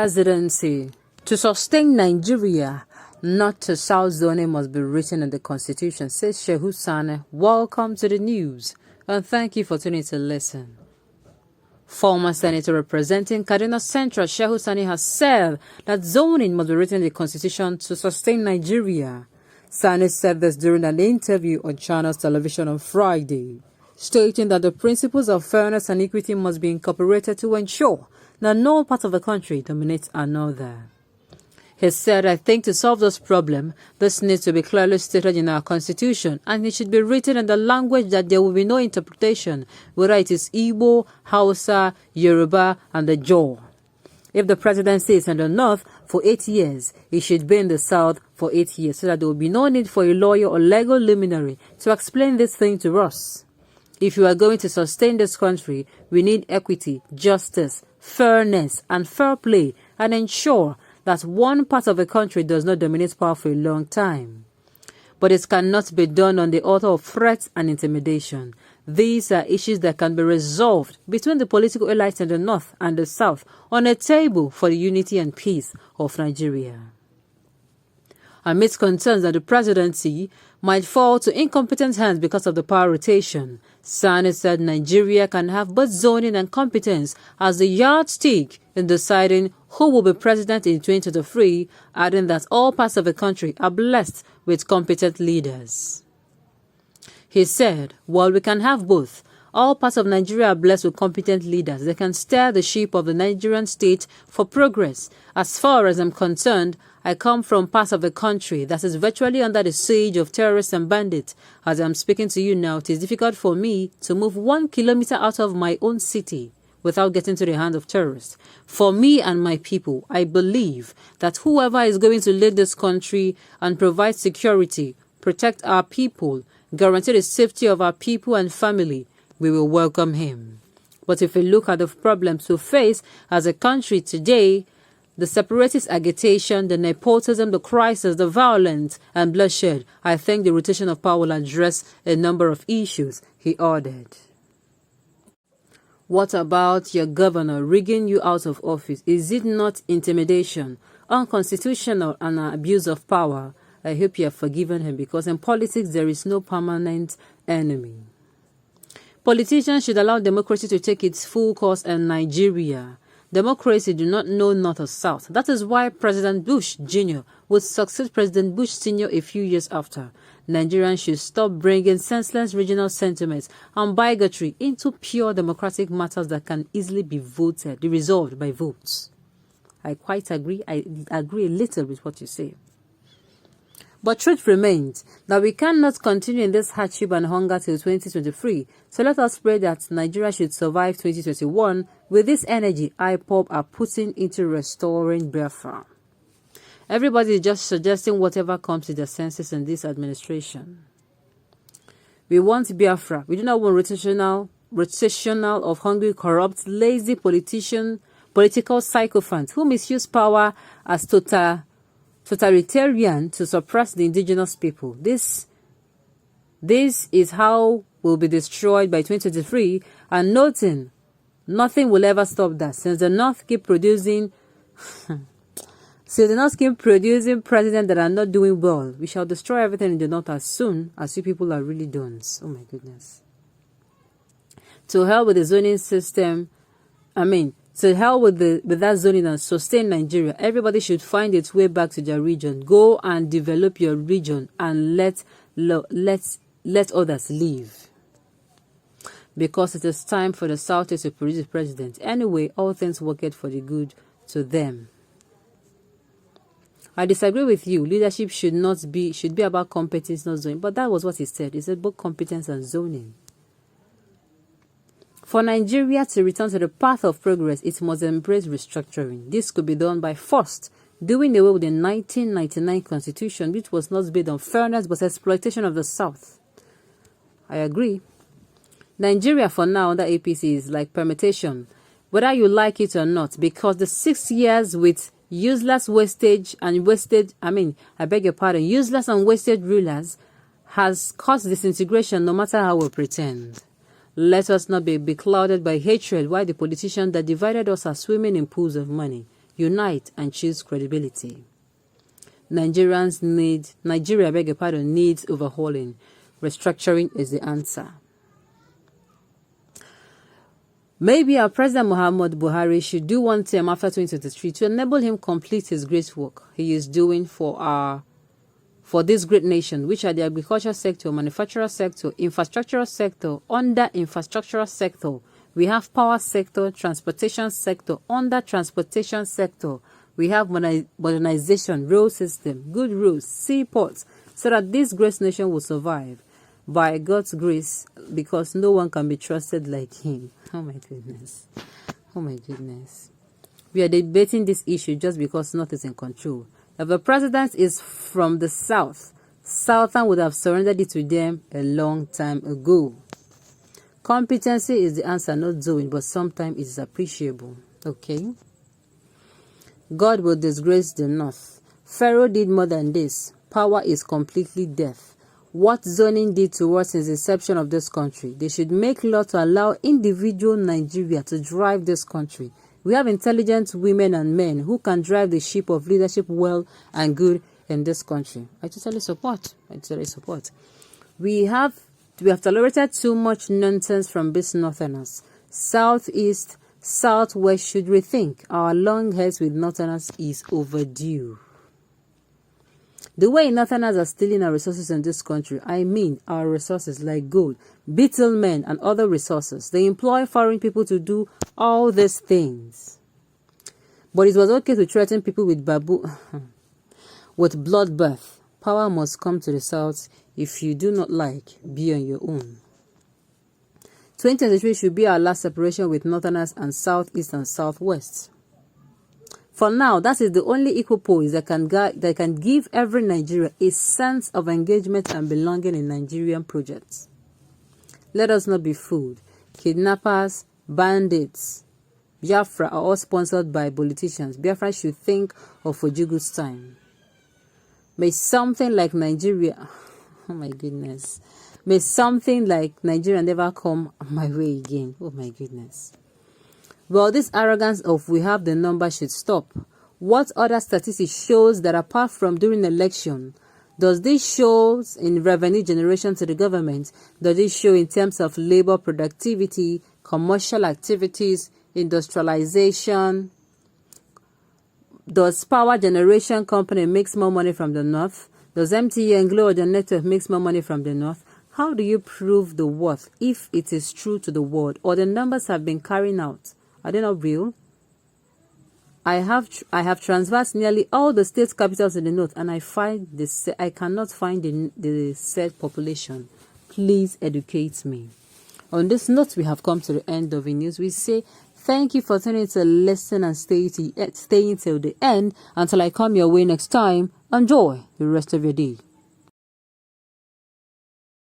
presidency. To sustain Nigeria, not to South zoning must be written in the constitution, says Shehu Sane. Welcome to the news, and thank you for tuning to listen. Former Senator representing Kaduna Central, Shehu Sane, has said that zoning must be written in the constitution to sustain Nigeria. Sane said this during an interview on Channels Television on Friday, stating that the principles of fairness and equity must be incorporated to ensure that no part of the country dominates another. He said, I think to solve this problem, this needs to be clearly stated in our constitution, and it should be written in the language that there will be no interpretation, whether it is Igbo, Hausa, Yoruba, and the Jaw. If the presidency is in the north for 8 years, it should be in the south for 8 years, so that there will be no need for a lawyer or legal luminary to explain this thing to us. If you are going to sustain this country, we need equity, justice, fairness, and fair play, and ensure that one part of the country does not dominate power for a long time. But it cannot be done on the altar of threats and intimidation. These are issues that can be resolved between the political elites in the north and the south on a table for the unity and peace of Nigeria. Amidst concerns that the presidency might fall to incompetent hands because of the power rotation, Sane said Nigeria can have both zoning and competence as the yardstick in deciding who will be president in 2023, adding that all parts of the country are blessed with competent leaders. He said, while we can have both, all parts of Nigeria are blessed with competent leaders. They can steer the ship of the Nigerian state for progress. As far as I'm concerned, I come from parts of the country that is virtually under the siege of terrorists and bandits. As I'm speaking to you now, it is difficult for me to move 1 kilometer out of my own city without getting to the hands of terrorists. For me and my people, I believe that whoever is going to lead this country and provide security, protect our people, guarantee the safety of our people and family, we will welcome him. But if we look at the problems we face as a country today, the separatist agitation, the nepotism, the crisis, the violence and bloodshed, I think the rotation of power will address a number of issues, he added. What about your governor rigging you out of office? Is it not intimidation, unconstitutional, and an abuse of power? I hope you have forgiven him, because in politics there is no permanent enemy. Politicians should allow democracy to take its full course in Nigeria. Democracy do not know north or south. That is why President Bush Jr. would succeed President Bush Sr. a few years after. Nigerians should stop bringing senseless regional sentiments and bigotry into pure democratic matters that can easily be resolved by votes. I quite agree. I agree a little with what you say. But truth remains that we cannot continue in this hardship and hunger till 2023. So let us pray that Nigeria should survive 2021 with this energy IPOB are putting into restoring Biafra. Everybody is just suggesting whatever comes to their senses in this administration. We want Biafra. We do not want rotational of hungry, corrupt, lazy political sycophants who misuse power as totalitarian to suppress the indigenous people. This is how we'll be destroyed by 2023, and nothing will ever stop that. Since the North keep producing presidents that are not doing well, we shall destroy everything in the North as soon as you people are really done. Oh my goodness. To hell with the zoning system. To hell with that zoning and sustain Nigeria. Everybody should find its way back to their region. Go and develop your region and let others live. Because it is time for the South to produce a president. Anyway, all things work out for the good to them. I disagree with you. Leadership should be about competence, not zoning. But that was what he said. He said both competence and zoning. For Nigeria to return to the path of progress, it must embrace restructuring. This could be done by first doing away with the 1999 constitution, which was not based on fairness but exploitation of the South. I agree. Nigeria for now under APC is like permutation, whether you like it or not, because the 6 years with useless useless and wasted rulers has caused disintegration no matter how we pretend. Let us not be beclouded by hatred while the politicians that divided us are swimming in pools of money. Unite and choose credibility. Nigeria, needs overhauling. Restructuring is the answer. Maybe our President Muhammad Buhari should do one term after 2023 to enable him complete his great work he is doing for this great nation, which are the agricultural sector, manufacturing sector, infrastructural sector. Under infrastructural sector, we have power sector, transportation sector. Under transportation sector, we have modernization, road system, good roads, seaports, so that this great nation will survive by God's grace, because no one can be trusted like him. Oh my goodness. Oh my goodness. We are debating this issue just because North is in control. If the president is from the South, Southern would have surrendered it to them a long time ago. Competency is the answer, not doing, but sometimes it is appreciable. Okay? God will disgrace the North. Pharaoh did more than this. Power is completely deaf. What zoning did towards its inception of this country, they should make law to allow individual Nigeria to drive this country. We have intelligent women and men who can drive the ship of leadership well and good in this country. I totally support. We have tolerated too much nonsense from these Northerners. Southeast, Southwest should rethink. Our long heads with Northerners is overdue. The way Northerners are stealing our resources in this country, I mean our resources like gold, bitumen, and other resources. They employ foreign people to do all these things. But it was okay to threaten people with with bloodbath. Power must come to the South. If you do not like, be on your own. 2023 should be our last separation with Northerners and Southeast and Southwest. For now, that is the only equal poise that can give every Nigerian a sense of engagement and belonging in Nigerian projects. Let us not be fooled. Kidnappers, bandits, Biafra are all sponsored by politicians. Biafra should think of Ojugu's time. May something like Nigeria, oh my goodness, may something like Nigeria never come my way again. Oh my goodness. Well, this arrogance of we have the number should stop. What other statistics shows that apart from during election, does this show in revenue generation to the government? Does it show in terms of labor productivity, commercial activities, industrialization? Does power generation company makes more money from the North? Does MTN and Glo the network makes more money from the North? How do you prove the worth if it is true to the world or the numbers have been carrying out? Are they not real? I have transversed nearly all the state capitals in the north, and I cannot find the said population. Please educate me. On this note, we have come to the end of the news. We say thank you for tuning to listen and staying till the end. Until I come your way next time, enjoy the rest of your day.